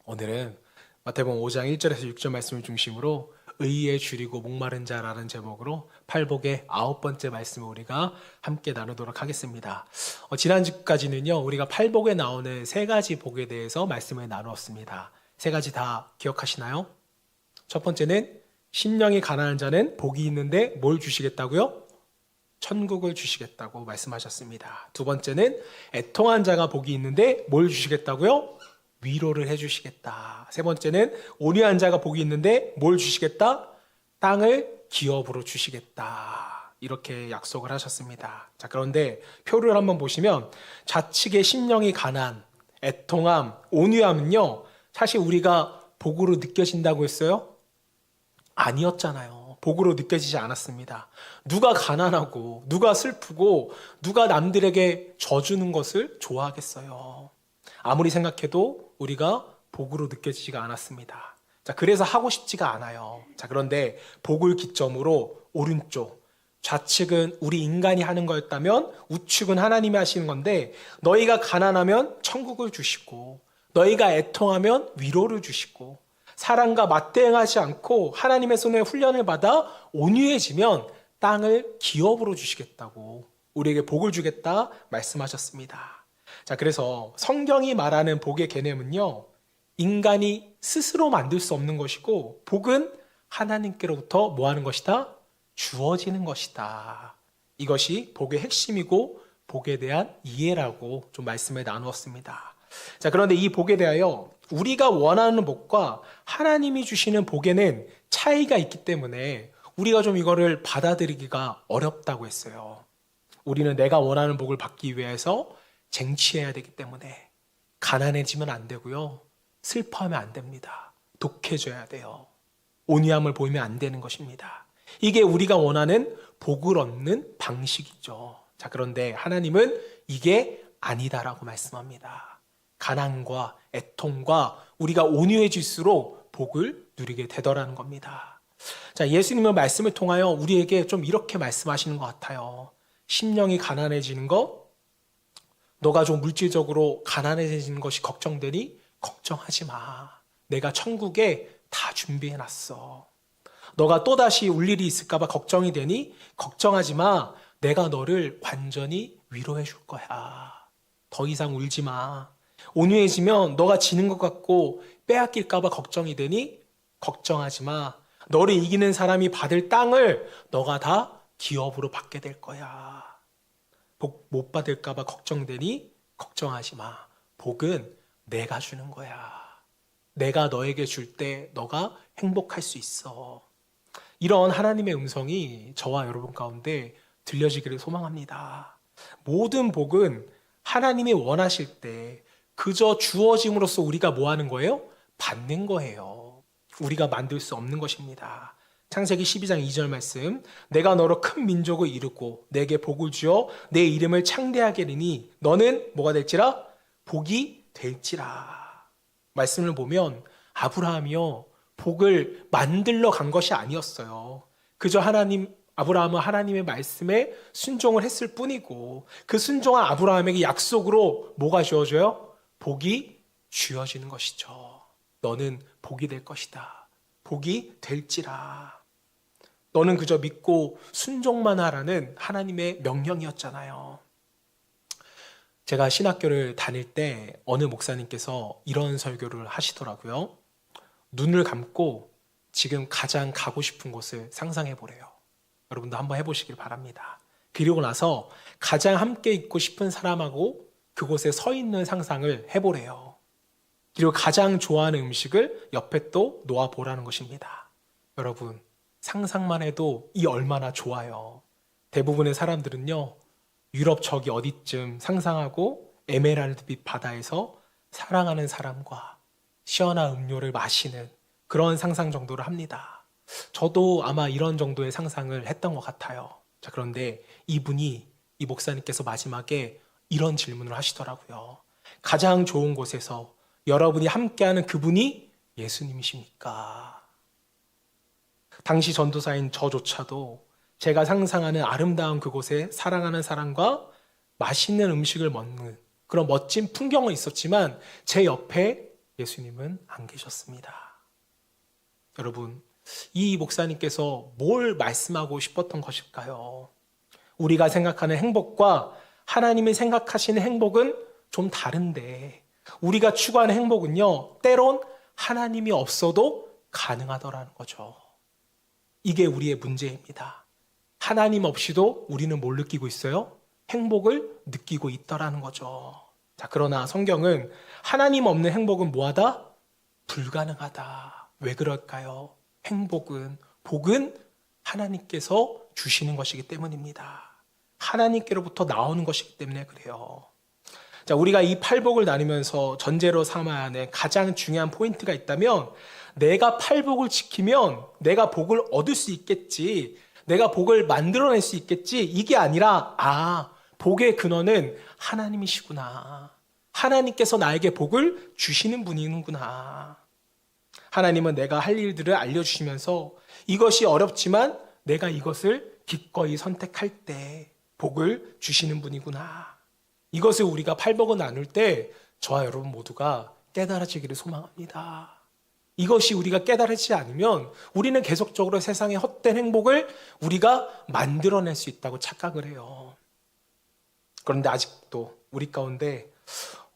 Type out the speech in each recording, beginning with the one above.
오늘은 마태복음 5장 1절에서 6절 말씀을 중심으로 의에 줄이고 목마른 자라는 제목으로 팔복의 9번째 말씀을 우리가 함께 나누도록 하겠습니다. 지난주까지는요, 우리가 팔복에 나오는 세 가지 복에 대해서 말씀을 나누었습니다. 세 가지 다 기억하시나요? 첫 번째는 심령이 가난한 자는 복이 있는데 뭘 주시겠다고요? 천국을 주시겠다고 말씀하셨습니다. 두 번째는 애통한 자가 복이 있는데 뭘 주시겠다고요? 위로를 해주시겠다. 세 번째는 온유한 자가 복이 있는데 뭘 주시겠다? 땅을 기업으로 주시겠다. 이렇게 약속을 하셨습니다. 자, 그런데 표를 한번 보시면 좌측의 심령이 가난, 애통함, 온유함은요, 사실 우리가 복으로 느껴진다고 했어요? 아니었잖아요. 복으로 느껴지지 않았습니다. 누가 가난하고 누가 슬프고 누가 남들에게 져주는 것을 좋아하겠어요. 아무리 생각해도 우리가 복으로 느껴지지가 않았습니다. 자, 그래서 하고 싶지가 않아요. 자, 그런데 복을 기점으로 오른쪽, 좌측은 우리 인간이 하는 거였다면 우측은 하나님이 하시는 건데, 너희가 가난하면 천국을 주시고 너희가 애통하면 위로를 주시고 사랑과 맞대응하지 않고 하나님의 손에 훈련을 받아 온유해지면 땅을 기업으로 주시겠다고, 우리에게 복을 주겠다 말씀하셨습니다. 자, 그래서 성경이 말하는 복의 개념은요, 인간이 스스로 만들 수 없는 것이고, 복은 하나님께로부터 뭐 하는 것이다? 주어지는 것이다. 이것이 복의 핵심이고 복에 대한 이해라고 좀 말씀을 나누었습니다. 자, 그런데 이 복에 대하여 우리가 원하는 복과 하나님이 주시는 복에는 차이가 있기 때문에 우리가 좀 이거를 받아들이기가 어렵다고 했어요. 우리는 내가 원하는 복을 받기 위해서 쟁취해야 되기 때문에 가난해지면 안 되고요, 슬퍼하면 안 됩니다. 독해져야 돼요. 온유함을 보이면 안 되는 것입니다. 이게 우리가 원하는 복을 얻는 방식이죠. 자, 그런데 하나님은 이게 아니다라고 말씀합니다. 가난과 애통과 우리가 온유해질수록 복을 누리게 되더라는 겁니다. 자, 예수님의 말씀을 통하여 우리에게 좀 이렇게 말씀하시는 것 같아요. 심령이 가난해지는 것, 너가 좀 물질적으로 가난해지는 것이 걱정되니 걱정하지 마. 내가 천국에 다 준비해놨어. 너가 또다시 울 일이 있을까 봐 걱정이 되니 걱정하지 마. 내가 너를 완전히 위로해 줄 거야. 더 이상 울지 마. 온유해지면 너가 지는 것 같고 빼앗길까 봐 걱정이 되니 걱정하지 마. 너를 이기는 사람이 받을 땅을 너가 다 기업으로 받게 될 거야. 복 못 받을까 봐 걱정되니 걱정하지 마. 복은 내가 주는 거야. 내가 너에게 줄 때 너가 행복할 수 있어. 이런 하나님의 음성이 저와 여러분 가운데 들려지기를 소망합니다. 모든 복은 하나님이 원하실 때 그저 주어짐으로써 우리가 뭐 하는 거예요? 받는 거예요. 우리가 만들 수 없는 것입니다. 창세기 12장 2절 말씀, 내가 너로 큰 민족을 이루고 내게 복을 주어 내 이름을 창대하게 하리니 너는 뭐가 될지라? 복이 될지라. 말씀을 보면 아브라함이요, 복을 만들러 간 것이 아니었어요. 그저 아브라함은 하나님의 말씀에 순종을 했을 뿐이고, 그 순종한 아브라함에게 약속으로 뭐가 주어져요? 복이 주어지는 것이죠. 너는 복이 될 것이다. 복이 될지라. 너는 그저 믿고 순종만 하라는 하나님의 명령이었잖아요. 제가 신학교를 다닐 때 어느 목사님께서 이런 설교를 하시더라고요. 눈을 감고 지금 가장 가고 싶은 곳을 상상해 보래요. 여러분도 한번 해보시길 바랍니다. 그리고 나서 가장 함께 있고 싶은 사람하고 그곳에 서 있는 상상을 해보래요. 그리고 가장 좋아하는 음식을 옆에 또 놓아보라는 것입니다. 여러분, 상상만 해도 이 얼마나 좋아요. 대부분의 사람들은요, 유럽 저기 어디쯤 상상하고 에메랄드빛 바다에서 사랑하는 사람과 시원한 음료를 마시는 그런 상상 정도를 합니다. 저도 아마 이런 정도의 상상을 했던 것 같아요. 자, 그런데 이 목사님께서 마지막에 이런 질문을 하시더라고요. 가장 좋은 곳에서 여러분이 함께하는 그분이 예수님이십니까? 당시 전도사인 저조차도 제가 상상하는 아름다운 그곳에 사랑하는 사람과 맛있는 음식을 먹는 그런 멋진 풍경은 있었지만 제 옆에 예수님은 안 계셨습니다. 여러분, 이 목사님께서 뭘 말씀하고 싶었던 것일까요? 우리가 생각하는 행복과 하나님이 생각하시는 행복은 좀 다른데, 우리가 추구하는 행복은요, 때론 하나님이 없어도 가능하더라는 거죠. 이게 우리의 문제입니다. 하나님 없이도 우리는 뭘 느끼고 있어요? 행복을 느끼고 있더라는 거죠. 자, 그러나 성경은 하나님 없는 행복은 뭐하다? 불가능하다. 왜 그럴까요? 복은 하나님께서 주시는 것이기 때문입니다. 하나님께로부터 나오는 것이기 때문에 그래요. 자, 우리가 이 팔복을 나누면서 전제로 삼아야 하는 가장 중요한 포인트가 있다면, 내가 팔복을 지키면 내가 복을 얻을 수 있겠지, 내가 복을 만들어낼 수 있겠지, 이게 아니라 복의 근원은 하나님이시구나. 하나님께서 나에게 복을 주시는 분이구나. 하나님은 내가 할 일들을 알려주시면서 이것이 어렵지만 내가 이것을 기꺼이 선택할 때 복을 주시는 분이구나. 이것을 우리가 팔복을 나눌 때 저와 여러분 모두가 깨달아지기를 소망합니다. 이것이 우리가 깨달지 않으면 우리는 계속적으로 세상의 헛된 행복을 우리가 만들어낼 수 있다고 착각을 해요. 그런데 아직도 우리 가운데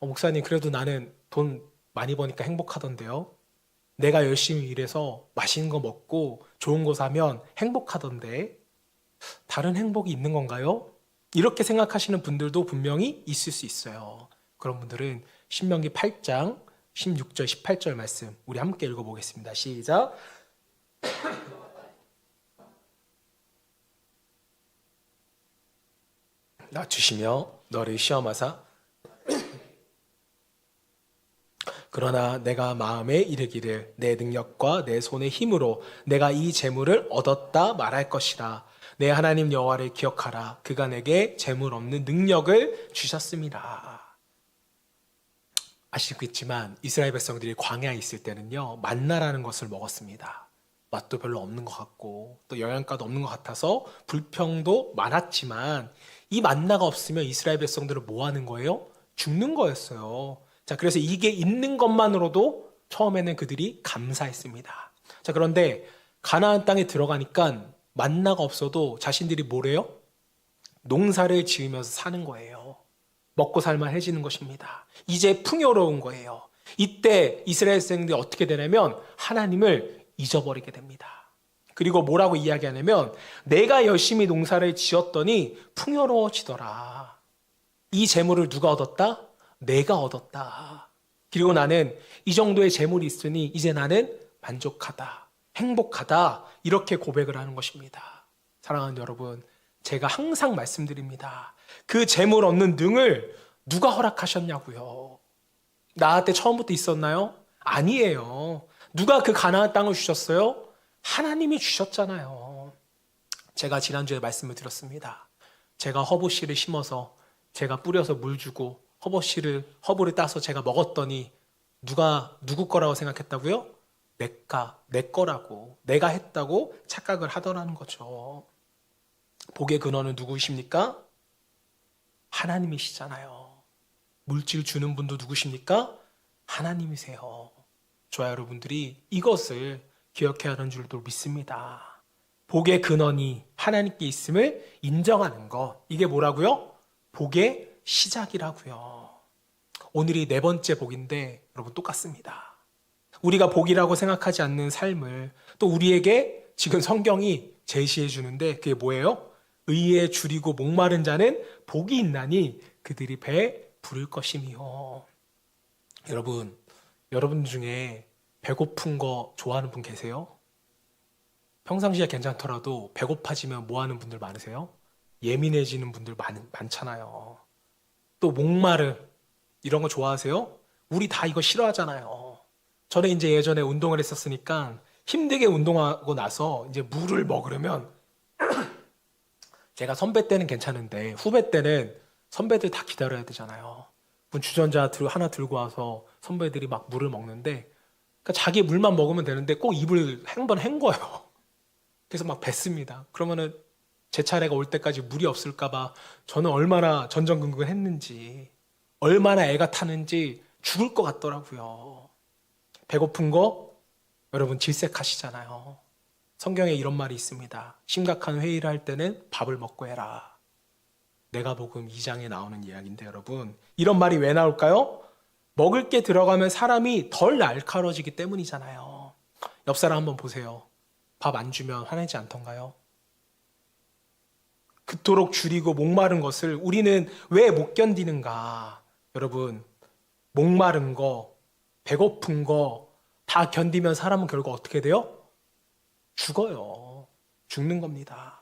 목사님, 그래도 나는 돈 많이 버니까 행복하던데요. 내가 열심히 일해서 맛있는 거 먹고 좋은 거 사면 행복하던데 다른 행복이 있는 건가요? 이렇게 생각하시는 분들도 분명히 있을 수 있어요. 그런 분들은 신명기 8장 16절 18절 말씀 우리 함께 읽어보겠습니다. 시작. 낮추시며 너를 시험하사 그러나 내가 마음에 이르기를 내 능력과 내 손의 힘으로 내가 이 재물을 얻었다 말할 것이라. 내 하나님 여호와를 기억하라. 그가 내게 재물 없는 능력을 주셨습니다. 아시겠지만 이스라엘 백성들이 광야에 있을 때는요, 만나라는 것을 먹었습니다. 맛도 별로 없는 것 같고 또 영양가도 없는 것 같아서 불평도 많았지만, 이 만나가 없으면 이스라엘 백성들은 뭐 하는 거예요? 죽는 거였어요. 자, 그래서 이게 있는 것만으로도 처음에는 그들이 감사했습니다. 자, 그런데 가나안 땅에 들어가니까 만나가 없어도 자신들이 뭐래요? 농사를 지으면서 사는 거예요. 먹고 살만해지는 것입니다. 이제 풍요로운 거예요. 이때 이스라엘 백성들이 어떻게 되냐면 하나님을 잊어버리게 됩니다. 그리고 뭐라고 이야기하냐면 내가 열심히 농사를 지었더니 풍요로워지더라. 이 재물을 누가 얻었다? 내가 얻었다. 그리고 나는 이 정도의 재물이 있으니 이제 나는 만족하다, 행복하다, 이렇게 고백을 하는 것입니다. 사랑하는 여러분, 제가 항상 말씀드립니다. 그 재물 얻는 능을 누가 허락하셨냐고요. 나한테 처음부터 있었나요? 아니에요. 누가 그 가나안 땅을 주셨어요? 하나님이 주셨잖아요. 제가 지난주에 말씀을 드렸습니다. 제가 허브씨를 심어서 제가 뿌려서 물 주고 허브를 따서 제가 먹었더니 누구 거라고 생각했다고요? 내 거라고, 내가 했다고 착각을 하더라는 거죠. 복의 근원은 누구이십니까? 하나님이시잖아요. 물질 주는 분도 누구십니까? 하나님이세요. 저와 여러분들이 이것을 기억해야 하는 줄도 믿습니다. 복의 근원이 하나님께 있음을 인정하는 것, 이게 뭐라고요? 복의 시작이라고요. 오늘이 네 번째 복인데 여러분 똑같습니다. 우리가 복이라고 생각하지 않는 삶을 또 우리에게 지금 성경이 제시해 주는데 그게 뭐예요? 의에 줄이고 목마른 자는 복이 있나니 그들이 배에 부를 것이며. 여러분 중에 배고픈 거 좋아하는 분 계세요? 평상시에 괜찮더라도 배고파지면 뭐 하는 분들 많으세요? 예민해지는 분들 많잖아요. 또 목마름 이런 거 좋아하세요? 우리 다 이거 싫어하잖아요. 저는 이제 예전에 운동을 했었으니까 힘들게 운동하고 나서 이제 물을 먹으려면 제가 선배 때는 괜찮은데 후배 때는 선배들 다 기다려야 되잖아요. 주전자 하나 들고 와서 선배들이 막 물을 먹는데, 그러니까 자기 물만 먹으면 되는데 꼭 입을 한번 헹궈요. 그래서 막 뱉습니다. 그러면은 제 차례가 올 때까지 물이 없을까봐 저는 얼마나 전전긍긍을 했는지, 얼마나 애가 타는지 죽을 것 같더라고요. 배고픈 거 여러분 질색하시잖아요. 성경에 이런 말이 있습니다. 심각한 회의를 할 때는 밥을 먹고 해라. 내가복음 2장에 나오는 이야기인데 여러분, 이런 말이 왜 나올까요? 먹을 게 들어가면 사람이 덜 날카로워지기 때문이잖아요. 옆 사람 한번 보세요. 밥 안 주면 화내지 않던가요? 그토록 줄이고 목마른 것을 우리는 왜 못 견디는가? 여러분, 목마른 거, 배고픈 거 다 견디면 사람은 결국 어떻게 돼요? 죽어요. 죽는 겁니다.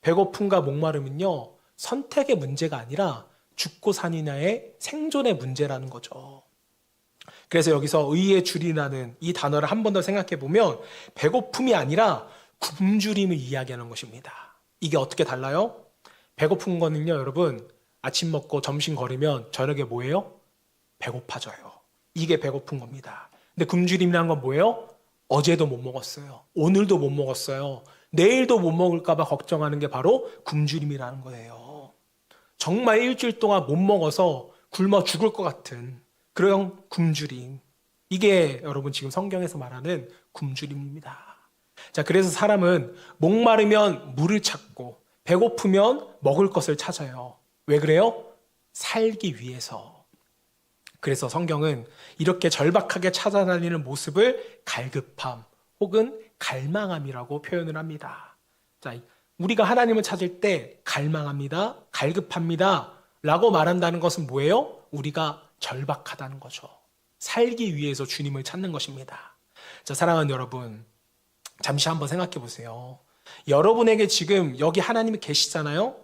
배고픔과 목마름은요, 선택의 문제가 아니라 죽고 사느냐의 생존의 문제라는 거죠. 그래서 여기서 의의 줄이라는 이 단어를 한 번 더 생각해 보면 배고픔이 아니라 굶주림을 이야기하는 것입니다. 이게 어떻게 달라요? 배고픈 거는요, 여러분, 아침 먹고 점심 거르면 저녁에 뭐예요? 배고파져요. 이게 배고픈 겁니다. 근데 굶주림이라는 건 뭐예요? 어제도 못 먹었어요. 오늘도 못 먹었어요. 내일도 못 먹을까 봐 걱정하는 게 바로 굶주림이라는 거예요. 정말 일주일 동안 못 먹어서 굶어 죽을 것 같은 그런 굶주림. 이게 여러분 지금 성경에서 말하는 굶주림입니다. 자, 그래서 사람은 목마르면 물을 찾고 배고프면 먹을 것을 찾아요. 왜 그래요? 살기 위해서. 그래서 성경은 이렇게 절박하게 찾아다니는 모습을 갈급함 혹은 갈망함이라고 표현을 합니다. 자, 우리가 하나님을 찾을 때 갈망합니다, 갈급합니다 라고 말한다는 것은 뭐예요? 우리가 절박하다는 거죠. 살기 위해서 주님을 찾는 것입니다. 자, 사랑하는 여러분, 잠시 한번 생각해 보세요. 여러분에게 지금 여기 하나님이 계시잖아요?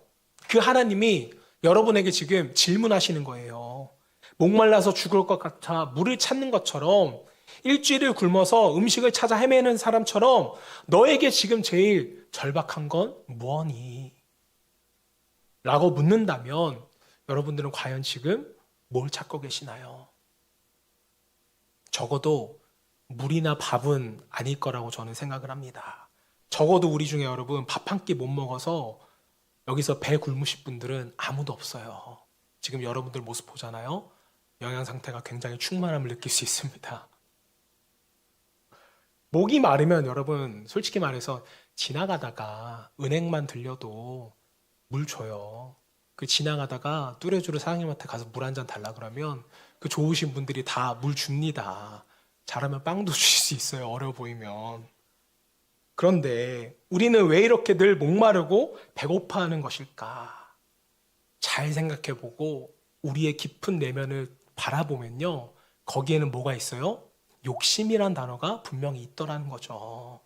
그 하나님이 여러분에게 지금 질문하시는 거예요. 목말라서 죽을 것 같아 물을 찾는 것처럼 일주일을 굶어서 음식을 찾아 헤매는 사람처럼 너에게 지금 제일 절박한 건 무엇니? 라고 묻는다면 여러분들은 과연 지금 뭘 찾고 계시나요? 적어도 물이나 밥은 아닐 거라고 저는 생각을 합니다. 적어도 우리 중에 여러분 밥 한 끼 못 먹어서 여기서 배 굶으실 분들은 아무도 없어요. 지금 여러분들 모습 보잖아요. 영양 상태가 굉장히 충만함을 느낄 수 있습니다. 목이 마르면 여러분 솔직히 말해서 지나가다가 은행만 들려도 물 줘요. 그 지나가다가 뚜레쥬르 사장님한테 가서 물 한 잔 달라 그러면 그 좋으신 분들이 다 물 줍니다. 잘하면 빵도 주실 수 있어요. 어려워 보이면. 그런데 우리는 왜 이렇게 늘 목마르고 배고파하는 것일까? 잘 생각해보고 우리의 깊은 내면을 바라보면요, 거기에는 뭐가 있어요? 욕심이란 단어가 분명히 있더라는 거죠.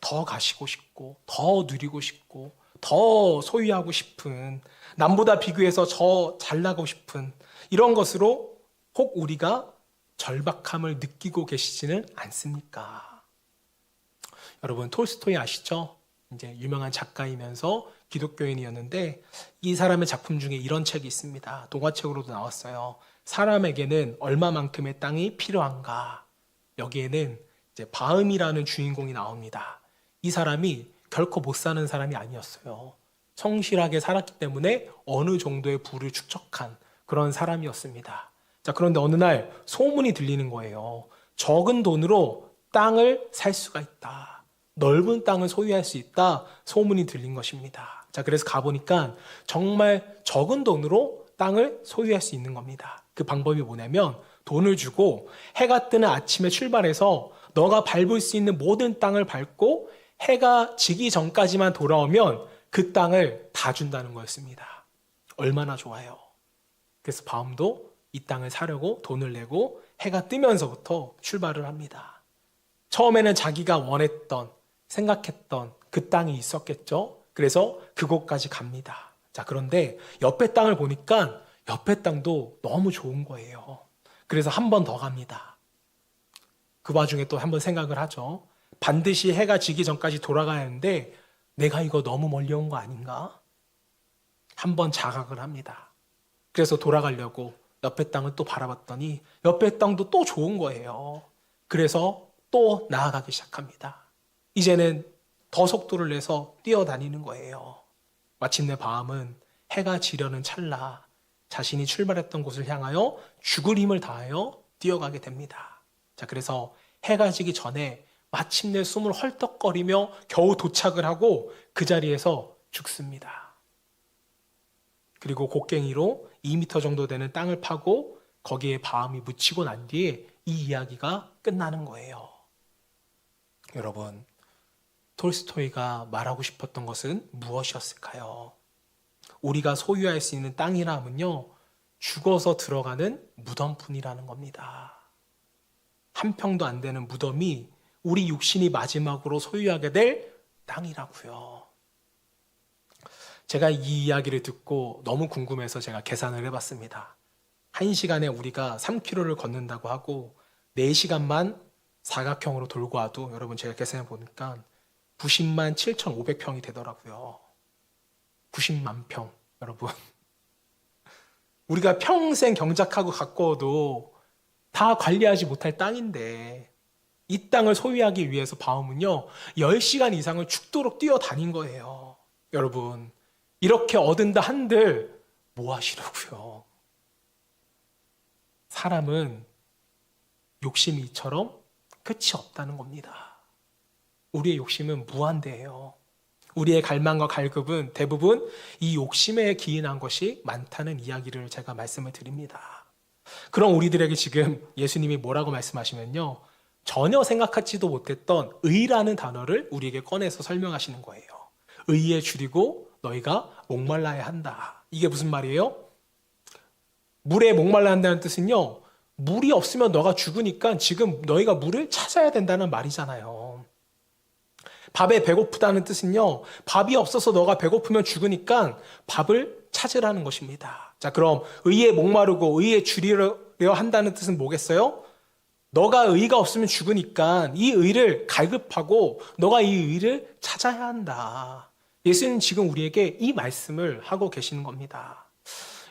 더 가시고 싶고, 더 누리고 싶고, 더 소유하고 싶은, 남보다 비교해서 더 잘나고 싶은 이런 것으로 혹 우리가 절박함을 느끼고 계시지는 않습니까? 여러분 톨스토이 아시죠? 이제 유명한 작가이면서 기독교인이었는데 이 사람의 작품 중에 이런 책이 있습니다. 동화책으로도 나왔어요. 사람에게는 얼마만큼의 땅이 필요한가? 여기에는 이제 바음이라는 주인공이 나옵니다. 이 사람이 결코 못 사는 사람이 아니었어요. 성실하게 살았기 때문에 어느 정도의 부를 축적한 그런 사람이었습니다. 자, 그런데 어느 날 소문이 들리는 거예요. 적은 돈으로 땅을 살 수가 있다. 넓은 땅을 소유할 수 있다. 소문이 들린 것입니다. 자, 그래서 가보니까 정말 적은 돈으로 땅을 소유할 수 있는 겁니다. 그 방법이 뭐냐면 돈을 주고 해가 뜨는 아침에 출발해서 너가 밟을 수 있는 모든 땅을 밟고 해가 지기 전까지만 돌아오면 그 땅을 다 준다는 거였습니다. 얼마나 좋아요. 그래서 바움도 이 땅을 사려고 돈을 내고 해가 뜨면서부터 출발을 합니다. 처음에는 자기가 원했던, 생각했던 그 땅이 있었겠죠. 그래서 그곳까지 갑니다. 자, 그런데 옆에 땅을 보니까 옆에 땅도 너무 좋은 거예요. 그래서 한 번 더 갑니다. 그 와중에 또 한 번 생각을 하죠. 반드시 해가 지기 전까지 돌아가야 하는데 내가 이거 너무 멀리 온 거 아닌가? 한 번 자각을 합니다. 그래서 돌아가려고 옆에 땅을 또 바라봤더니 옆에 땅도 또 좋은 거예요. 그래서 또 나아가기 시작합니다. 이제는 더 속도를 내서 뛰어다니는 거예요. 마침내 바함은 해가 지려는 찰나 자신이 출발했던 곳을 향하여 죽을 힘을 다하여 뛰어가게 됩니다. 자, 그래서 해가 지기 전에 마침내 숨을 헐떡거리며 겨우 도착을 하고 그 자리에서 죽습니다. 그리고 곡괭이로 2m 정도 되는 땅을 파고 거기에 바움이 묻히고 난 뒤에 이 이야기가 끝나는 거예요. 여러분, 톨스토이가 말하고 싶었던 것은 무엇이었을까요? 우리가 소유할 수 있는 땅이라면요, 죽어서 들어가는 무덤뿐이라는 겁니다. 한 평도 안 되는 무덤이 우리 육신이 마지막으로 소유하게 될 땅이라고요. 제가 이 이야기를 듣고 너무 궁금해서 제가 계산을 해봤습니다. 1시간에 우리가 3km를 걷는다고 하고 4시간만 사각형으로 돌고 와도 여러분 제가 계산해 보니까 90만 7,500평이 되더라고요. 90만 평, 여러분. 우리가 평생 경작하고 가꿔도 다 관리하지 못할 땅인데 이 땅을 소유하기 위해서 바움은요 10시간 이상을 죽도록 뛰어다닌 거예요. 여러분, 이렇게 얻은다 한들 뭐 하시려고요? 사람은 욕심이 이처럼 끝이 없다는 겁니다. 우리의 욕심은 무한대예요. 우리의 갈망과 갈급은 대부분 이 욕심에 기인한 것이 많다는 이야기를 제가 말씀을 드립니다. 그럼 우리들에게 지금 예수님이 뭐라고 말씀하시면요, 전혀 생각하지도 못했던 의라는 단어를 우리에게 꺼내서 설명하시는 거예요. 의에 줄이고 너희가 목말라야 한다. 이게 무슨 말이에요? 물에 목말라 한다는 뜻은요, 물이 없으면 너가 죽으니까 지금 너희가 물을 찾아야 된다는 말이잖아요. 밥에 배고프다는 뜻은요, 밥이 없어서 너가 배고프면 죽으니까 밥을 찾으라는 것입니다. 자, 그럼 의에 목마르고 의에 줄이려 한다는 뜻은 뭐겠어요? 너가 의가 없으면 죽으니까 이 의를 갈급하고 너가 이 의를 찾아야 한다. 예수님은 지금 우리에게 이 말씀을 하고 계시는 겁니다.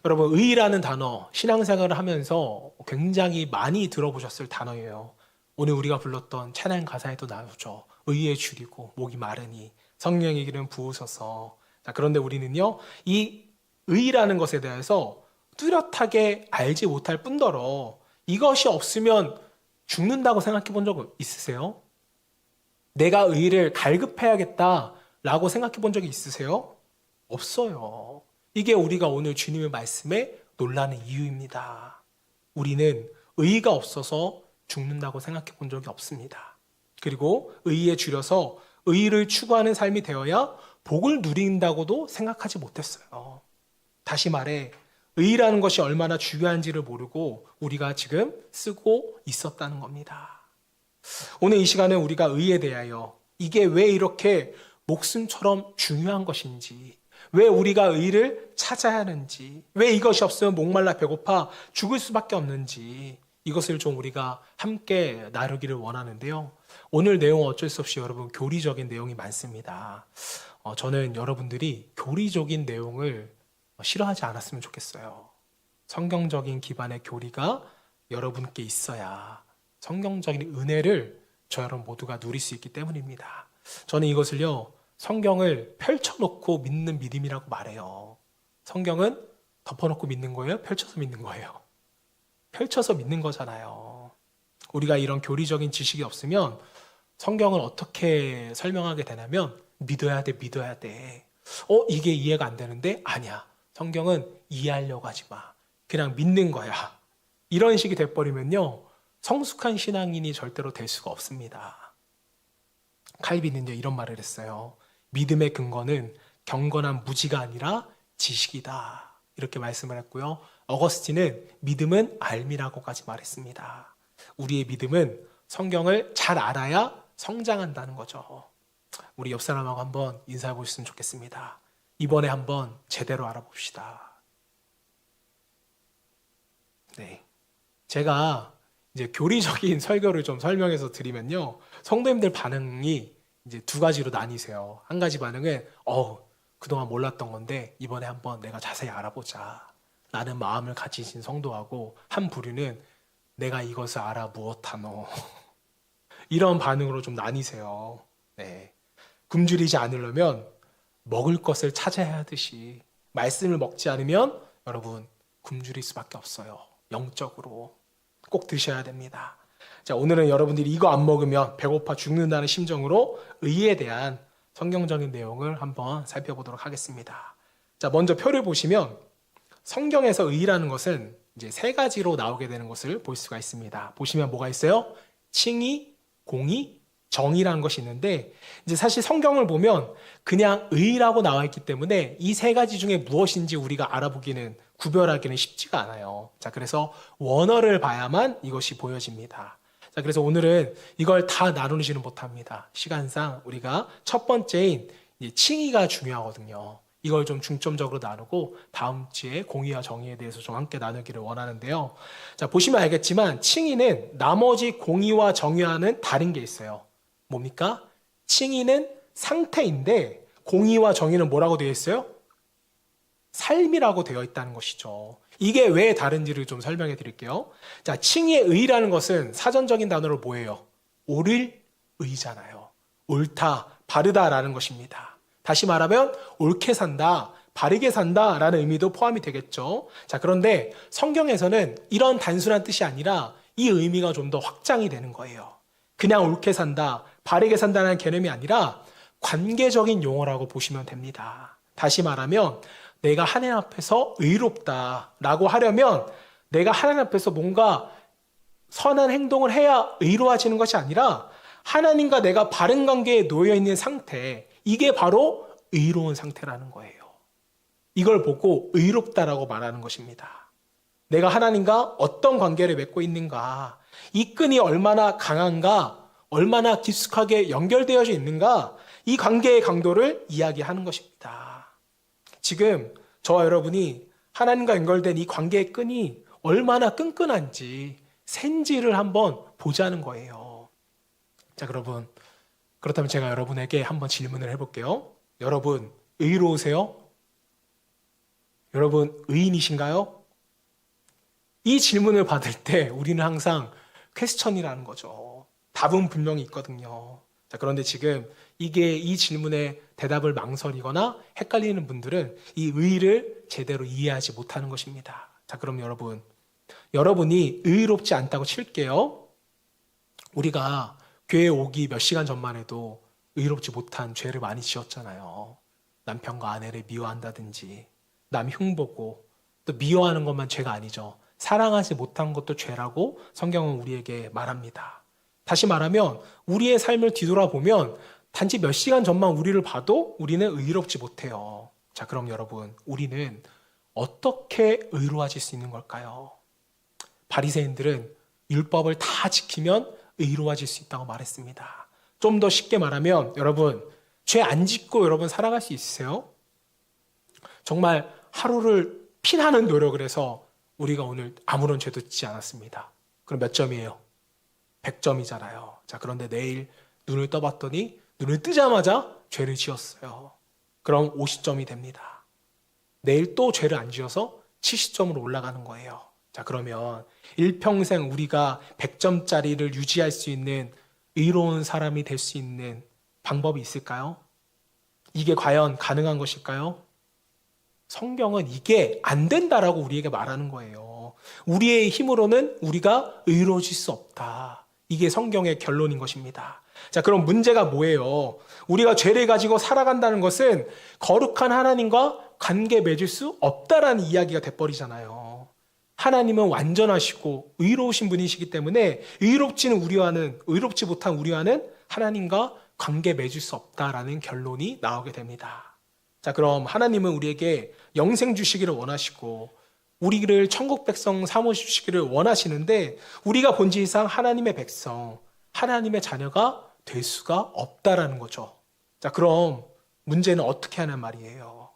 여러분, 의라는 단어, 신앙생활을 하면서 굉장히 많이 들어보셨을 단어예요. 오늘 우리가 불렀던 찬양 가사에도 나오죠. 의에 줄이고 목이 마르니 성령의 기름 부으소서. 자, 그런데 우리는요, 이 의라는 것에 대해서 뚜렷하게 알지 못할 뿐더러 이것이 없으면 죽는다고 생각해 본 적 있으세요? 내가 의를 갈급해야겠다라고 생각해 본 적이 있으세요? 없어요. 이게 우리가 오늘 주님의 말씀에 놀라는 이유입니다. 우리는 의가 없어서 죽는다고 생각해 본 적이 없습니다. 그리고 의에 줄여서 의를 추구하는 삶이 되어야 복을 누린다고도 생각하지 못했어요. 다시 말해, 의라는 것이 얼마나 중요한지를 모르고 우리가 지금 쓰고 있었다는 겁니다. 오늘 이 시간에 우리가 의에 대하여 이게 왜 이렇게 목숨처럼 중요한 것인지, 왜 우리가 의를 찾아야 하는지, 왜 이것이 없으면 목말라 배고파 죽을 수밖에 없는지, 이것을 좀 우리가 함께 나누기를 원하는데요. 오늘 내용은 어쩔 수 없이 여러분 교리적인 내용이 많습니다. 저는 여러분들이 교리적인 내용을 싫어하지 않았으면 좋겠어요. 성경적인 기반의 교리가 여러분께 있어야 성경적인 은혜를 저 여러분 모두가 누릴 수 있기 때문입니다. 저는 이것을요, 성경을 펼쳐놓고 믿는 믿음이라고 말해요. 성경은 덮어놓고 믿는 거예요? 펼쳐서 믿는 거예요? 펼쳐서 믿는 거잖아요. 우리가 이런 교리적인 지식이 없으면 성경을 어떻게 설명하게 되냐면 믿어야 돼, 믿어야 돼. 이게 이해가 안 되는데? 아니야. 성경은 이해하려고 하지 마. 그냥 믿는 거야. 이런 식이 돼버리면요, 성숙한 신앙인이 절대로 될 수가 없습니다. 칼빈은요, 이런 말을 했어요. 믿음의 근거는 경건한 무지가 아니라 지식이다. 이렇게 말씀을 했고요. 어거스틴은 믿음은 알미라고까지 말했습니다. 우리의 믿음은 성경을 잘 알아야 성장한다는 거죠. 우리 옆 사람하고 한번 인사해 보셨으면 좋겠습니다. 이번에 한번 제대로 알아봅시다. 네. 제가 이제 교리적인 설교를 좀 설명해서 드리면요, 성도님들 반응이 이제 두 가지로 나뉘세요. 한 가지 반응은 그동안 몰랐던 건데 이번에 한번 내가 자세히 알아보자 라는 마음을 가지신 성도하고, 한 부류는 내가 이것을 알아 무엇하노 이런 반응으로 좀 나뉘세요. 네. 굶주리지 않으려면 먹을 것을 찾아야 하듯이 말씀을 먹지 않으면 여러분 굶주릴 수밖에 없어요. 영적으로 꼭 드셔야 됩니다. 자, 오늘은 여러분들이 이거 안 먹으면 배고파 죽는다는 심정으로 의에 대한 성경적인 내용을 한번 살펴보도록 하겠습니다. 자, 먼저 표를 보시면 성경에서 의라는 것은 이제 세 가지로 나오게 되는 것을 볼 수가 있습니다. 보시면 뭐가 있어요? 칭의, 공의, 정의라는 것이 있는데, 이제 사실 성경을 보면 그냥 의라고 나와 있기 때문에 이 세 가지 중에 무엇인지 우리가 알아보기는, 구별하기는 쉽지가 않아요. 자, 그래서 원어를 봐야만 이것이 보여집니다. 자, 그래서 오늘은 이걸 다 나누지는 못합니다. 시간상 우리가 첫 번째인 칭의가 중요하거든요. 이걸 좀 중점적으로 나누고 다음 주에 공의와 정의에 대해서 좀 함께 나누기를 원하는데요. 자, 보시면 알겠지만 칭의는 나머지 공의와 정의와는 다른 게 있어요. 뭡니까? 칭의는 상태인데 공의와 정의는 뭐라고 되어 있어요? 삶이라고 되어 있다는 것이죠. 이게 왜 다른지를 좀 설명해 드릴게요. 자, 칭의의 의라는 것은 사전적인 단어로 뭐예요? 옳을 의잖아요. 옳다, 바르다라는 것입니다. 다시 말하면 옳게 산다, 바르게 산다라는 의미도 포함이 되겠죠. 자, 그런데 성경에서는 이런 단순한 뜻이 아니라 이 의미가 좀 더 확장이 되는 거예요. 그냥 옳게 산다, 바르게 산다는 개념이 아니라 관계적인 용어라고 보시면 됩니다. 다시 말하면 내가 하나님 앞에서 의롭다라고 하려면 내가 하나님 앞에서 뭔가 선한 행동을 해야 의로워지는 것이 아니라 하나님과 내가 바른 관계에 놓여 있는 상태, 이게 바로 의로운 상태라는 거예요. 이걸 보고 의롭다라고 말하는 것입니다. 내가 하나님과 어떤 관계를 맺고 있는가, 이 끈이 얼마나 강한가, 얼마나 깊숙하게 연결되어져 있는가, 이 관계의 강도를 이야기하는 것입니다. 지금 저와 여러분이 하나님과 연결된 이 관계의 끈이 얼마나 끈끈한지, 센지를 한번 보자는 거예요. 자, 여러분, 그렇다면 제가 여러분에게 한번 질문을 해볼게요. 여러분, 의로우세요? 여러분, 의인이신가요? 이 질문을 받을 때 우리는 항상 퀘스천이라는 거죠. 답은 분명히 있거든요. 자, 그런데 지금 이 질문에 대답을 망설이거나 헷갈리는 분들은 이 의를 제대로 이해하지 못하는 것입니다. 자, 그럼 여러분이 의롭지 않다고 칠게요. 우리가 교회 오기 몇 시간 전만 해도 의롭지 못한 죄를 많이 지었잖아요. 남편과 아내를 미워한다든지, 남 흉보고, 또 미워하는 것만 죄가 아니죠. 사랑하지 못한 것도 죄라고 성경은 우리에게 말합니다. 다시 말하면 우리의 삶을 뒤돌아보면 단지 몇 시간 전만 우리를 봐도 우리는 의롭지 못해요. 자, 그럼 여러분, 우리는 어떻게 의로워질 수 있는 걸까요? 바리새인들은 율법을 다 지키면 의로워질 수 있다고 말했습니다. 좀 더 쉽게 말하면 여러분, 죄 안 짓고 여러분 살아갈 수 있으세요? 정말 하루를 피나는 노력을 해서 우리가 오늘 아무런 죄도 짓지 않았습니다. 그럼 몇 점이에요? 100점이잖아요. 자, 그런데 내일 눈을 떠봤더니 눈을 뜨자마자 죄를 지었어요. 그럼 50점이 됩니다. 내일 또 죄를 안 지어서 70점으로 올라가는 거예요. 자, 그러면 일평생 우리가 100점짜리를 유지할 수 있는 의로운 사람이 될 수 있는 방법이 있을까요? 이게 과연 가능한 것일까요? 성경은 이게 안 된다라고 우리에게 말하는 거예요. 우리의 힘으로는 우리가 의로워질 수 없다. 이게 성경의 결론인 것입니다. 자, 그럼 문제가 뭐예요? 우리가 죄를 가지고 살아간다는 것은 거룩한 하나님과 관계 맺을 수 없다라는 이야기가 돼버리잖아요. 하나님은 완전하시고 의로우신 분이시기 때문에 의롭지 못한 우리와는 하나님과 관계 맺을 수 없다라는 결론이 나오게 됩니다. 자, 그럼 하나님은 우리에게 영생 주시기를 원하시고 우리를 천국 백성 삼으시기를 원하시는데 우리가 본질상 하나님의 백성, 하나님의 자녀가 될 수가 없다라는 거죠. 자, 그럼 문제는 어떻게 하는 말이에요?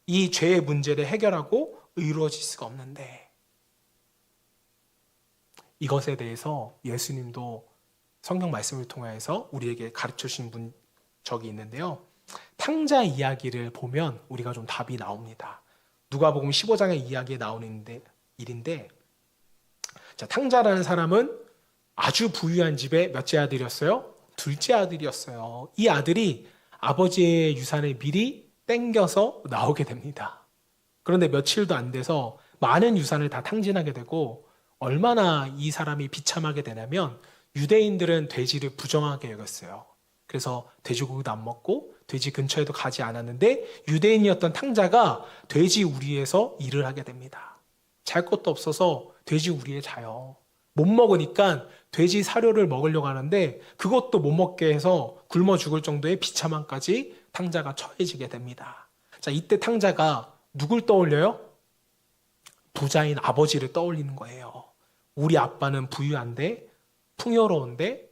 이 죄의 문제를 해결하고 의로워질 수가 없는데 이것에 대해서 예수님도 성경 말씀을 통해서 우리에게 가르쳐 주신 적이 있는데요. 탕자 이야기를 보면 우리가 좀 답이 나옵니다. 누가복음 15장의 이야기에 나오는 일인데, 자, 탕자라는 사람은 아주 부유한 집의 몇째 아들이었어요? 둘째 아들이었어요. 이 아들이 아버지의 유산을 미리 땡겨서 나오게 됩니다. 그런데 며칠도 안 돼서 많은 유산을 다 탕진하게 되고 얼마나 이 사람이 비참하게 되냐면 유대인들은 돼지를 부정하게 여겼어요. 그래서 돼지고기도 안 먹고 돼지 근처에도 가지 않았는데 유대인이었던 탕자가 돼지 우리에서 일을 하게 됩니다. 잘 것도 없어서 돼지 우리에 자요. 못 먹으니까 돼지 사료를 먹으려고 하는데 그것도 못 먹게 해서 굶어 죽을 정도의 비참함까지 탕자가 처해지게 됩니다. 자, 이때 탕자가 누굴 떠올려요? 부자인 아버지를 떠올리는 거예요. 우리 아빠는 부유한데 풍요로운데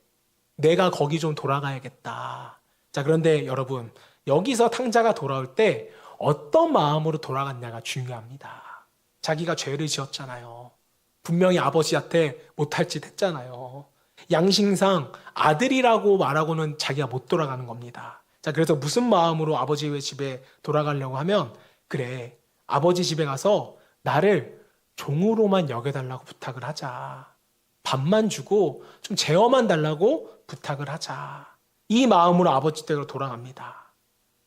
내가 거기 좀 돌아가야겠다. 자, 그런데 여러분, 여기서 탕자가 돌아올 때 어떤 마음으로 돌아갔냐가 중요합니다. 자기가 죄를 지었잖아요. 분명히 아버지한테 못할 짓 했잖아요. 양심상 아들이라고 말하고는 자기가 못 돌아가는 겁니다. 자, 그래서 무슨 마음으로 아버지 집에 돌아가려고 하면, 그래, 아버지 집에 가서 나를 종으로만 여겨달라고 부탁을 하자. 밥만 주고 좀 제어만 달라고 부탁을 하자. 이 마음으로 아버지 댁으로 돌아갑니다.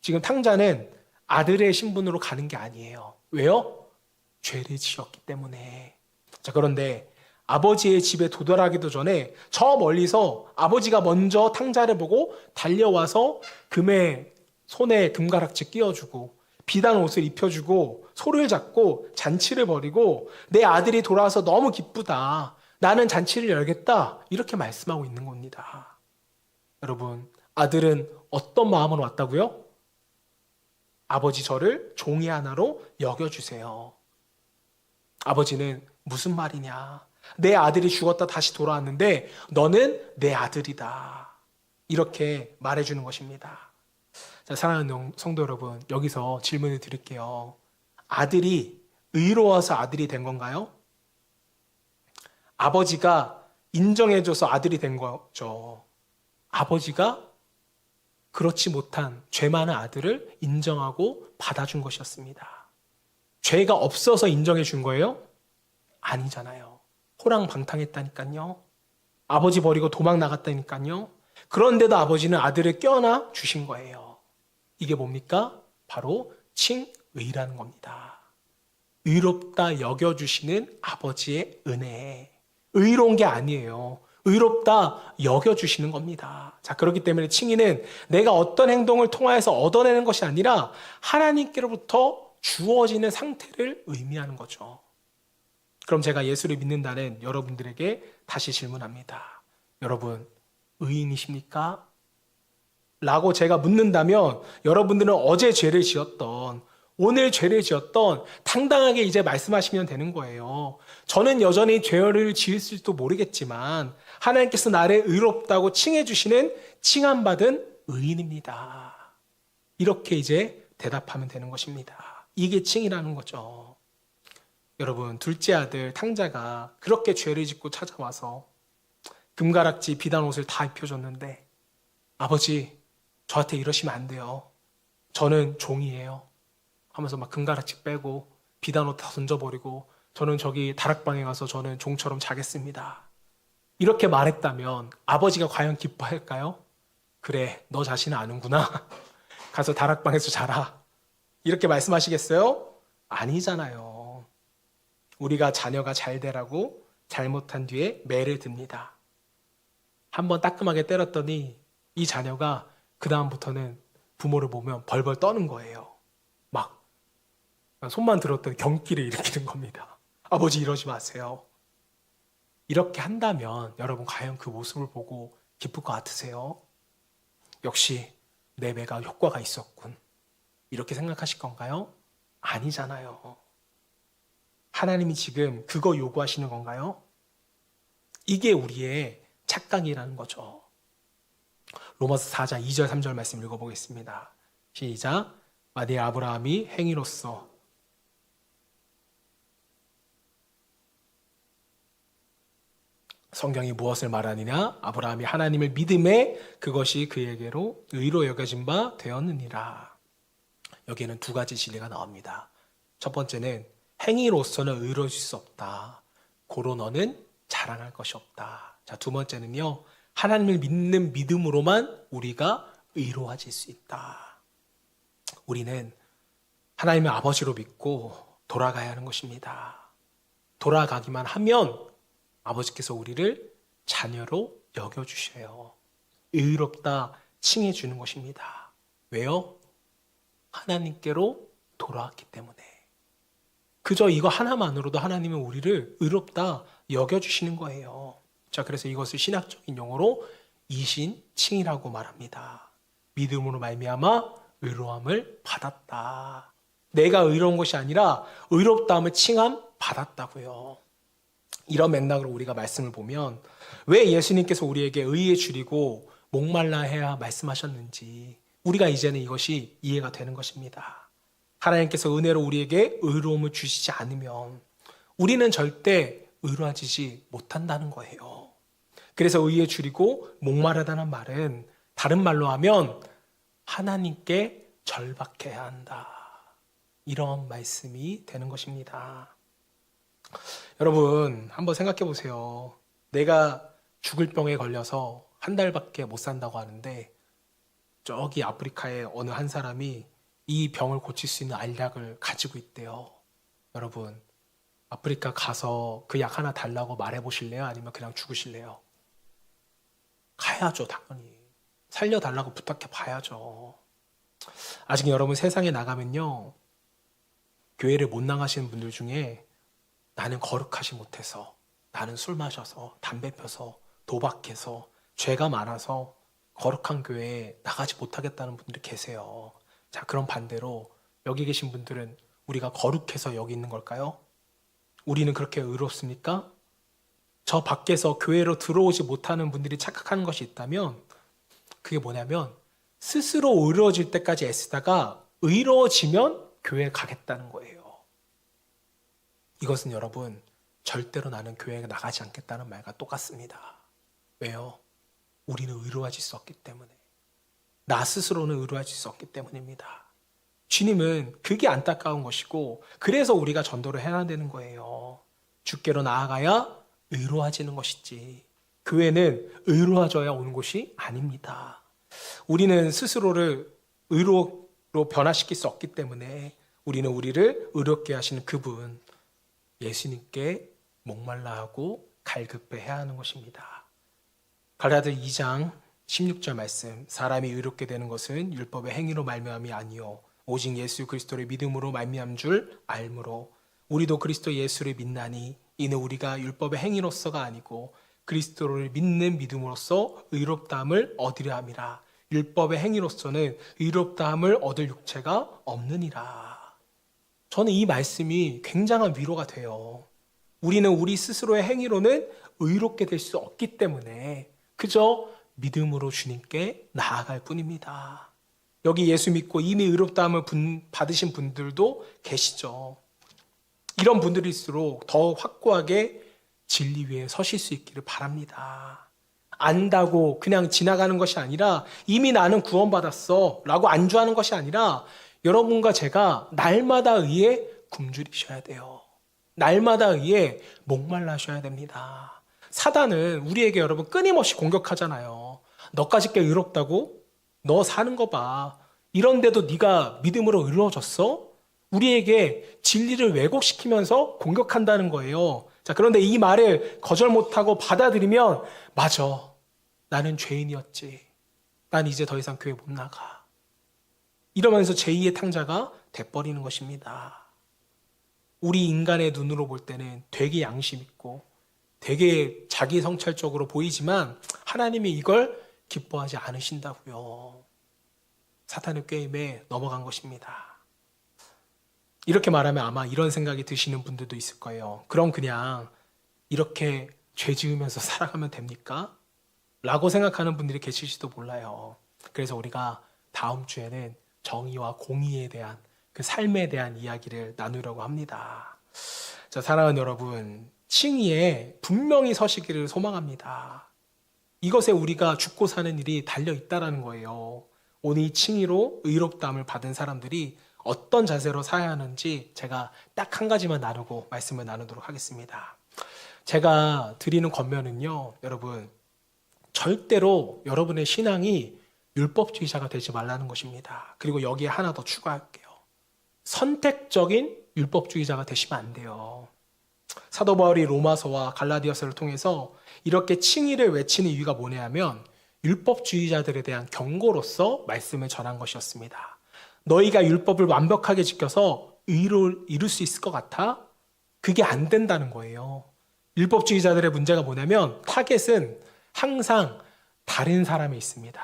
지금 탕자는 아들의 신분으로 가는 게 아니에요. 왜요? 죄를 지었기 때문에. 자, 그런데 아버지의 집에 도달하기도 전에 저 멀리서 아버지가 먼저 탕자를 보고 달려와서 금에 손에 금가락지 끼워주고 비단 옷을 입혀주고 소를 잡고 잔치를 벌이고 내 아들이 돌아와서 너무 기쁘다. 나는 잔치를 열겠다. 이렇게 말씀하고 있는 겁니다. 여러분, 아들은 어떤 마음으로 왔다고요? 아버지 저를 종이 하나로 여겨주세요. 아버지는 무슨 말이냐? 내 아들이 죽었다 다시 돌아왔는데 너는 내 아들이다. 이렇게 말해주는 것입니다. 자, 사랑하는 성도 여러분, 여기서 질문을 드릴게요. 아들이 의로워서 아들이 된 건가요? 아버지가 인정해줘서 아들이 된 거죠. 아버지가 그렇지 못한 죄 많은 아들을 인정하고 받아준 것이었습니다. 죄가 없어서 인정해 준 거예요? 아니잖아요. 호랑방탕했다니까요. 아버지 버리고 도망 나갔다니까요. 그런데도 아버지는 아들을 껴안아 주신 거예요. 이게 뭡니까? 바로 칭의라는 겁니다. 의롭다 여겨주시는 아버지의 은혜. 의로운 게 아니에요. 의롭다 여겨주시는 겁니다. 자, 그렇기 때문에 칭의는 내가 어떤 행동을 통하여서 얻어내는 것이 아니라 하나님께로부터 주어지는 상태를 의미하는 거죠. 그럼 제가 예수를 믿는다는 여러분들에게 다시 질문합니다. 여러분, 의인이십니까? 라고 제가 묻는다면 여러분들은 어제 죄를 지었던, 오늘 죄를 지었던 당당하게 이제 말씀하시면 되는 거예요. 저는 여전히 죄를 지을지도 모르겠지만 하나님께서 나를 의롭다고 칭해 주시는 칭함받은 의인입니다. 이렇게 이제 대답하면 되는 것입니다. 이게 칭이라는 거죠. 여러분, 둘째 아들 탕자가 그렇게 죄를 짓고 찾아와서 금가락지 비단 옷을 다 입혀줬는데 아버지, 저한테 이러시면 안 돼요. 저는 종이에요. 하면서 막 금가락지 빼고 비단 옷 다 던져버리고 저는 저기 다락방에 가서 저는 종처럼 자겠습니다. 이렇게 말했다면 아버지가 과연 기뻐할까요? 그래, 너 자신은 아는구나. 가서 다락방에서 자라. 이렇게 말씀하시겠어요? 아니잖아요. 우리가 자녀가 잘 되라고 잘못한 뒤에 매를 듭니다. 한번 따끔하게 때렸더니 이 자녀가 그 다음부터는 부모를 보면 벌벌 떠는 거예요. 막 손만 들었더니 경기를 일으키는 겁니다. 아버지 이러지 마세요. 이렇게 한다면 여러분 과연 그 모습을 보고 기쁠 것 같으세요? 역시 내 매가 효과가 있었군. 이렇게 생각하실 건가요? 아니잖아요. 하나님이 지금 그거 요구하시는 건가요? 이게 우리의 착각이라는 거죠. 로마서 4장 2절 3절 말씀 읽어보겠습니다. 시작. 만일 아브라함이 행위로서 성경이 무엇을 말하느냐? 아브라함이 하나님을 믿음에 그것이 그에게로 의로 여겨진 바 되었느니라. 여기에는 두 가지 진리가 나옵니다. 첫 번째는 행위로서는 의로워질 수 없다. 고로 너는 자랑할 것이 없다. 자, 두 번째는요. 하나님을 믿는 믿음으로만 우리가 의로워질 수 있다. 우리는 하나님의 아버지로 믿고 돌아가야 하는 것입니다. 돌아가기만 하면 아버지께서 우리를 자녀로 여겨주셔요. 의롭다 칭해주는 것입니다. 왜요? 하나님께로 돌아왔기 때문에. 그저 이거 하나만으로도 하나님은 우리를 의롭다 여겨주시는 거예요. 자, 그래서 이것을 신학적인 용어로 이신칭이라고 말합니다. 믿음으로 말미암아 의로움을 받았다. 내가 의로운 것이 아니라 의롭다함을 칭함 받았다고요. 이런 맥락으로 우리가 말씀을 보면 왜 예수님께서 우리에게 의에 줄이고 목말라 해야 말씀하셨는지 우리가 이제는 이것이 이해가 되는 것입니다. 하나님께서 은혜로 우리에게 의로움을 주시지 않으면 우리는 절대 의로워지지 못한다는 거예요. 그래서 의에 줄이고 목마르다는 말은 다른 말로 하면 하나님께 절박해야 한다. 이런 말씀이 되는 것입니다. 여러분, 한번 생각해 보세요. 내가 죽을 병에 걸려서 한 달밖에 못 산다고 하는데 저기 아프리카의 어느 한 사람이 이 병을 고칠 수 있는 알약을 가지고 있대요. 여러분, 아프리카 가서 그 약 하나 달라고 말해 보실래요? 아니면 그냥 죽으실래요? 가야죠, 당연히. 살려달라고 부탁해 봐야죠. 아직 여러분 세상에 나가면요, 교회를 못 나가시는 분들 중에 나는 거룩하지 못해서, 나는 술 마셔서, 담배 펴서, 도박해서, 죄가 많아서 거룩한 교회에 나가지 못하겠다는 분들이 계세요. 자, 그럼 반대로 여기 계신 분들은 우리가 거룩해서 여기 있는 걸까요? 우리는 그렇게 의롭습니까? 저 밖에서 교회로 들어오지 못하는 분들이 착각하는 것이 있다면 그게 뭐냐면 스스로 의로워질 때까지 애쓰다가 의로워지면 교회에 가겠다는 거예요. 이것은 여러분 절대로 나는 교회에 나가지 않겠다는 말과 똑같습니다. 왜요? 우리는 의로워질 수 없기 때문에. 나 스스로는 의로워질 수 없기 때문입니다. 주님은 그게 안타까운 것이고 그래서 우리가 전도를 해야 되는 거예요. 주께로 나아가야 의로워지는 것이지 교회는 의로워져야 오는 곳이 아닙니다. 우리는 스스로를 의로로 변화시킬 수 없기 때문에 우리는 우리를 의롭게 하시는 그분 예수님께 목말라 하고 갈급해 해야 하는 것입니다. 갈라디아 2장 16절 말씀, 사람이 의롭게 되는 것은 율법의 행위로 말미암이 아니요 오직 예수 그리스도를 믿음으로 말미암은 줄 알므로 우리도 그리스도 예수를 믿나니 이는 우리가 율법의 행위로서가 아니고 그리스도를 믿는 믿음으로써 의롭다함을 얻으려 함이라. 율법의 행위로서는 의롭다함을 얻을 육체가 없느니라. 저는 이 말씀이 굉장한 위로가 돼요. 우리는 우리 스스로의 행위로는 의롭게 될 수 없기 때문에 그저 믿음으로 주님께 나아갈 뿐입니다. 여기 예수 믿고 이미 의롭다함을 받으신 분들도 계시죠. 이런 분들일수록 더 확고하게 진리 위에 서실 수 있기를 바랍니다. 안다고 그냥 지나가는 것이 아니라 이미 나는 구원받았어 라고 안주하는 것이 아니라 여러분과 제가 날마다 의에 굶주리셔야 돼요. 날마다 의에 목말라셔야 됩니다. 사단은 우리에게 여러분 끊임없이 공격하잖아요. 너까지 꽤 의롭다고? 너 사는 거 봐. 이런데도 네가 믿음으로 의로워졌어? 우리에게 진리를 왜곡시키면서 공격한다는 거예요. 자, 그런데 이 말을 거절 못하고 받아들이면 맞아. 나는 죄인이었지. 난 이제 더 이상 교회 못 나가. 이러면서 제2의 탕자가 돼버리는 것입니다. 우리 인간의 눈으로 볼 때는 되게 양심 있고 되게 자기 성찰적으로 보이지만 하나님이 이걸 기뻐하지 않으신다고요. 사탄의 게임에 넘어간 것입니다. 이렇게 말하면 아마 이런 생각이 드시는 분들도 있을 거예요. 그럼 그냥 이렇게 죄 지으면서 살아가면 됩니까? 라고 생각하는 분들이 계실지도 몰라요. 그래서 우리가 다음 주에는 정의와 공의에 대한 그 삶에 대한 이야기를 나누려고 합니다. 자, 사랑하는 여러분, 칭의에 분명히 서시기를 소망합니다. 이것에 우리가 죽고 사는 일이 달려있다는 거예요. 오늘 이 칭의로 의롭다함을 받은 사람들이 어떤 자세로 살아야 하는지 제가 딱 한 가지만 나누고 말씀을 나누도록 하겠습니다. 제가 드리는 권면은요, 여러분, 절대로 여러분의 신앙이 율법주의자가 되지 말라는 것입니다. 그리고 여기에 하나 더 추가할게요. 선택적인 율법주의자가 되시면 안 돼요. 사도 바울이 로마서와 갈라디아서를 통해서 이렇게 칭의를 외치는 이유가 뭐냐면 율법주의자들에 대한 경고로서 말씀을 전한 것이었습니다. 너희가 율법을 완벽하게 지켜서 의를 이룰 수 있을 것 같아? 그게 안 된다는 거예요. 율법주의자들의 문제가 뭐냐면 타겟은 항상 다른 사람에 있습니다.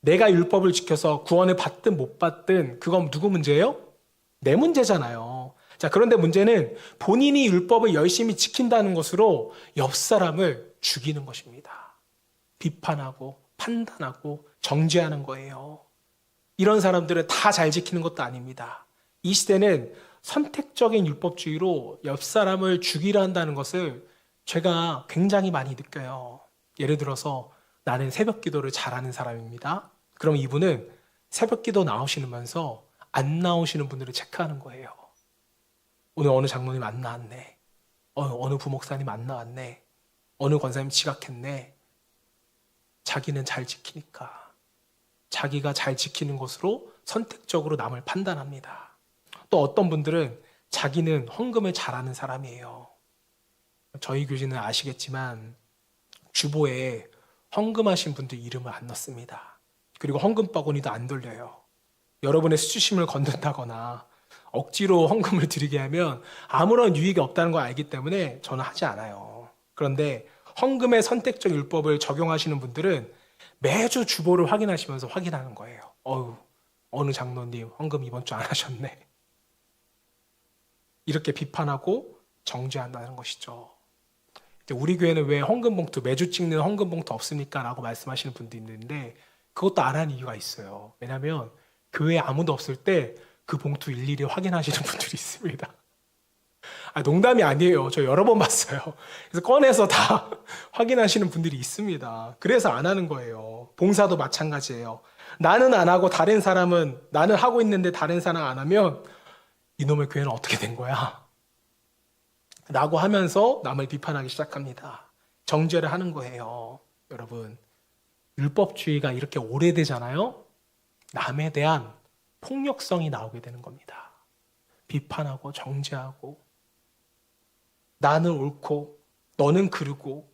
내가 율법을 지켜서 구원을 받든 못 받든 그건 누구 문제예요? 내 문제잖아요. 자, 그런데 문제는 본인이 율법을 열심히 지킨다는 것으로 옆 사람을 죽이는 것입니다. 비판하고 판단하고 정죄하는 거예요. 이런 사람들은 다 잘 지키는 것도 아닙니다. 이 시대는 선택적인 율법주의로 옆 사람을 죽이려 한다는 것을 제가 굉장히 많이 느껴요. 예를 들어서 나는 새벽 기도를 잘하는 사람입니다. 그럼 이분은 새벽 기도 나오시면서 안 나오시는 분들을 체크하는 거예요. 오늘 어느 장로님 안 나왔네. 어느 부목사님 안 나왔네. 어느 권사님 지각했네. 자기는 잘 지키니까. 자기가 잘 지키는 것으로 선택적으로 남을 판단합니다. 또 어떤 분들은 자기는 헌금을 잘하는 사람이에요. 저희 교진은 아시겠지만 주보에 헌금하신 분들 이름을 안 넣습니다. 그리고 헌금 바구니도 안 돌려요. 여러분의 수치심을 건든다거나 억지로 헌금을 드리게 하면 아무런 유익이 없다는 걸 알기 때문에 저는 하지 않아요. 그런데 헌금의 선택적 율법을 적용하시는 분들은 매주 주보를 확인하시면서 확인하는 거예요. 어느 장로님 헌금 이번 주 안 하셨네. 이렇게 비판하고 정죄한다는 것이죠. 우리 교회는 왜 헌금 봉투, 매주 찍는 헌금 봉투 없습니까? 라고 말씀하시는 분도 있는데 그것도 안 하는 이유가 있어요. 왜냐하면 교회에 아무도 없을 때 그 봉투 일일이 확인하시는 분들이 있습니다. 농담이 아니에요. 저 여러 번 봤어요. 그래서 꺼내서 다 확인하시는 분들이 있습니다. 그래서 안 하는 거예요. 봉사도 마찬가지예요. 나는 안 하고 다른 사람은, 나는 하고 있는데 다른 사람 안 하면 이놈의 교회는 어떻게 된 거야? 라고 하면서 남을 비판하기 시작합니다. 정죄를 하는 거예요. 여러분, 율법주의가 이렇게 오래되잖아요. 남에 대한 폭력성이 나오게 되는 겁니다. 비판하고 정죄하고 나는 옳고 너는 그르고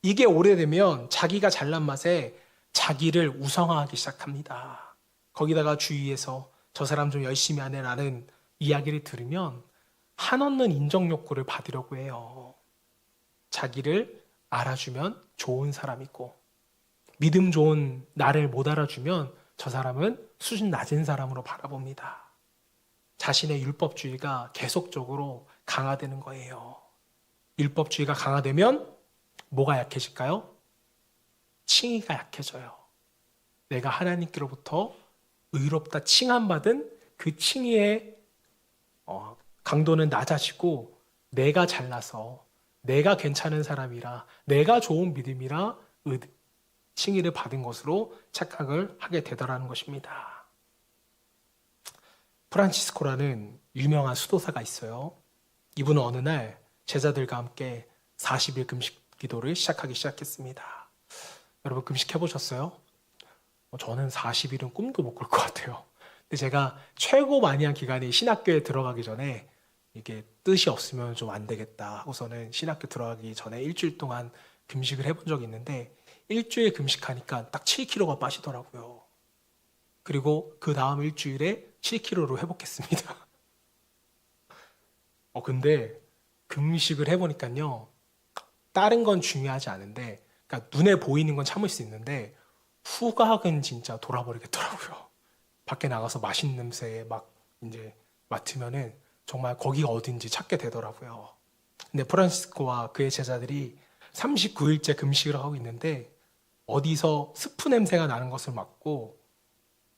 이게 오래되면 자기가 잘난 맛에 자기를 우상화하기 시작합니다. 거기다가 주위에서 저 사람 좀 열심히 하네라는 이야기를 들으면 한없는 인정 욕구를 받으려고 해요. 자기를 알아주면 좋은 사람이고 믿음 좋은 나를 못 알아주면 저 사람은 수준 낮은 사람으로 바라봅니다. 자신의 율법주의가 계속적으로 강화되는 거예요. 율법주의가 강화되면 뭐가 약해질까요? 칭의가 약해져요. 내가 하나님께로부터 의롭다 칭함받은 그 칭의의 강도는 낮아지고 내가 잘나서 내가 괜찮은 사람이라 내가 좋은 믿음이라 칭의를 받은 것으로 착각을 하게 되더라는 것입니다. 프란치스코라는 유명한 수도사가 있어요. 이분은 어느 날 제자들과 함께 40일 금식 기도를 시작했습니다. 여러분 금식해 보셨어요? 저는 40일은 꿈도 못 꿀 것 같아요. 근데 제가 최고 많이 한 기간이 신학교에 들어가기 전에 이게 뜻이 없으면 좀 안 되겠다 하고서는 신학교 들어가기 전에 일주일 동안 금식을 해본 적이 있는데 일주일 금식하니까 딱 7kg가 빠지더라고요. 그리고 그 다음 일주일에 7kg로 회복했습니다. 근데 금식을 해보니까요. 다른 건 중요하지 않은데 그러니까 눈에 보이는 건 참을 수 있는데 후각은 진짜 돌아버리겠더라고요. 밖에 나가서 맛있는 냄새 막 이제 맡으면은 정말 거기가 어딘지 찾게 되더라고요. 근데 프란시스코와 그의 제자들이 39일째 금식을 하고 있는데 어디서 스프 냄새가 나는 것을 맡고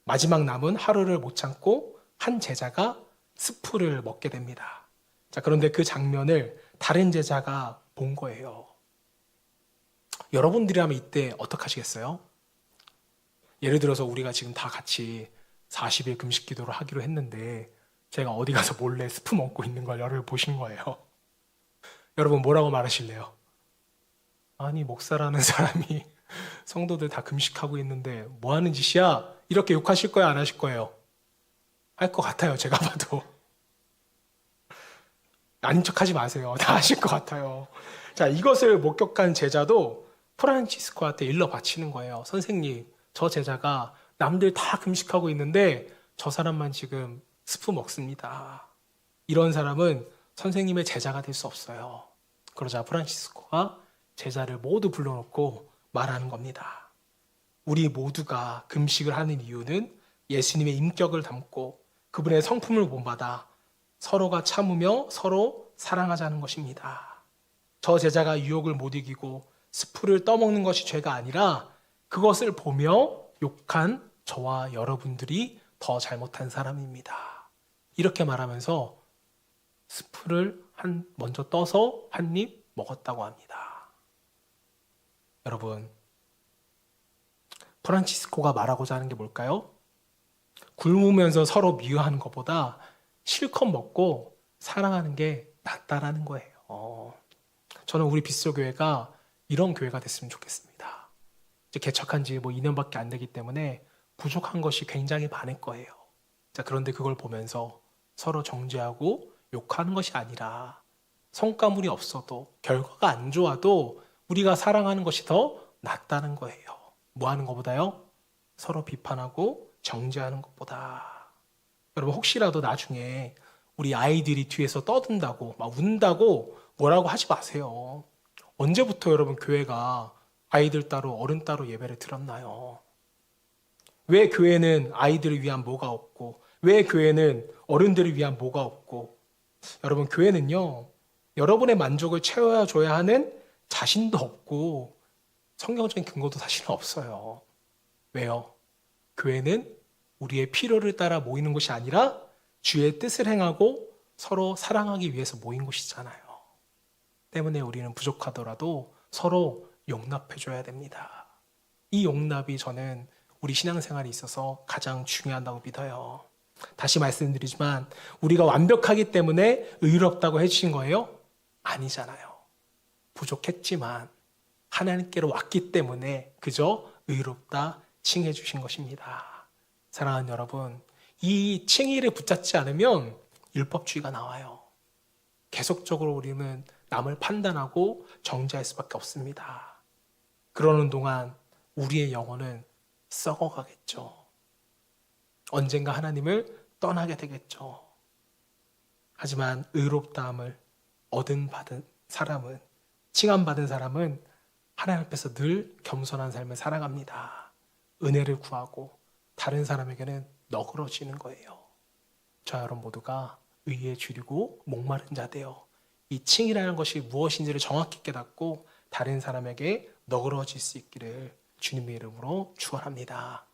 마지막 남은 하루를 못 참고 한 제자가 스프를 먹게 됩니다. 자, 그런데 그 장면을 다른 제자가 본 거예요. 여러분들이라면 이때 어떻게 하시겠어요? 예를 들어서 우리가 지금 다 같이 40일 금식 기도를 하기로 했는데 제가 어디 가서 몰래 스프 먹고 있는 걸 여러분 보신 거예요. 여러분 뭐라고 말하실래요? 아니 목사라는 사람이 성도들 다 금식하고 있는데 뭐 하는 짓이야? 이렇게 욕하실 거예요? 안 하실 거예요? 할 것 같아요. 제가 봐도. 아닌 척하지 마세요. 다 아실 것 같아요. 자, 이것을 목격한 제자도 프란치스코한테 일러 바치는 거예요. 선생님, 저 제자가 남들 다 금식하고 있는데 저 사람만 지금 스프 먹습니다. 이런 사람은 선생님의 제자가 될 수 없어요. 그러자 프란치스코가 제자를 모두 불러놓고 말하는 겁니다. 우리 모두가 금식을 하는 이유는 예수님의 인격을 담고 그분의 성품을 본받아 서로가 참으며 서로 사랑하자는 것입니다. 저 제자가 유혹을 못 이기고 스프를 떠먹는 것이 죄가 아니라 그것을 보며 욕한 저와 여러분들이 더 잘못한 사람입니다. 이렇게 말하면서 스프를 먼저 떠서 한 입 먹었다고 합니다. 여러분, 프란치스코가 말하고자 하는 게 뭘까요? 굶으면서 서로 미워하는 것보다 실컷 먹고 사랑하는 게 낫다라는 거예요. 저는 우리 빗소교회가 이런 교회가 됐으면 좋겠습니다. 이제 개척한 지 2년밖에 안 되기 때문에 부족한 것이 굉장히 많을 거예요. 자, 그런데 그걸 보면서 서로 정죄하고 욕하는 것이 아니라 성과물이 없어도 결과가 안 좋아도 우리가 사랑하는 것이 더 낫다는 거예요. 뭐 하는 것보다요? 서로 비판하고 정죄하는 것보다. 여러분, 혹시라도 나중에 우리 아이들이 뒤에서 떠든다고 막 운다고 뭐라고 하지 마세요. 언제부터 여러분 교회가 아이들 따로 어른 따로 예배를 드렸나요? 왜 교회는 아이들을 위한 뭐가 없고 왜 교회는 어른들을 위한 뭐가 없고 여러분, 교회는요 여러분의 만족을 채워줘야 하는 자신도 없고 성경적인 근거도 사실은 없어요. 왜요? 교회는 우리의 필요를 따라 모이는 것이 아니라 주의 뜻을 행하고 서로 사랑하기 위해서 모인 곳이잖아요. 때문에 우리는 부족하더라도 서로 용납해줘야 됩니다. 이 용납이 저는 우리 신앙생활에 있어서 가장 중요하다고 믿어요. 다시 말씀드리지만 우리가 완벽하기 때문에 의롭다고 해주신 거예요? 아니잖아요. 부족했지만 하나님께로 왔기 때문에 그저 의롭다 칭해 주신 것입니다. 사랑하는 여러분, 이 칭의를 붙잡지 않으면 율법주의가 나와요. 계속적으로 우리는 남을 판단하고 정죄할 수밖에 없습니다. 그러는 동안 우리의 영혼은 썩어가겠죠. 언젠가 하나님을 떠나게 되겠죠. 하지만 의롭다함을 받은 사람은, 칭함받은 사람은 하나님 앞에서 늘 겸손한 삶을 살아갑니다. 은혜를 구하고 다른 사람에게는 너그러지는 거예요. 저와 여러분 모두가 의에 줄이고 목마른 자 되어 이 칭이라는 것이 무엇인지를 정확히 깨닫고 다른 사람에게 너그러질 수 있기를 주님의 이름으로 축원합니다.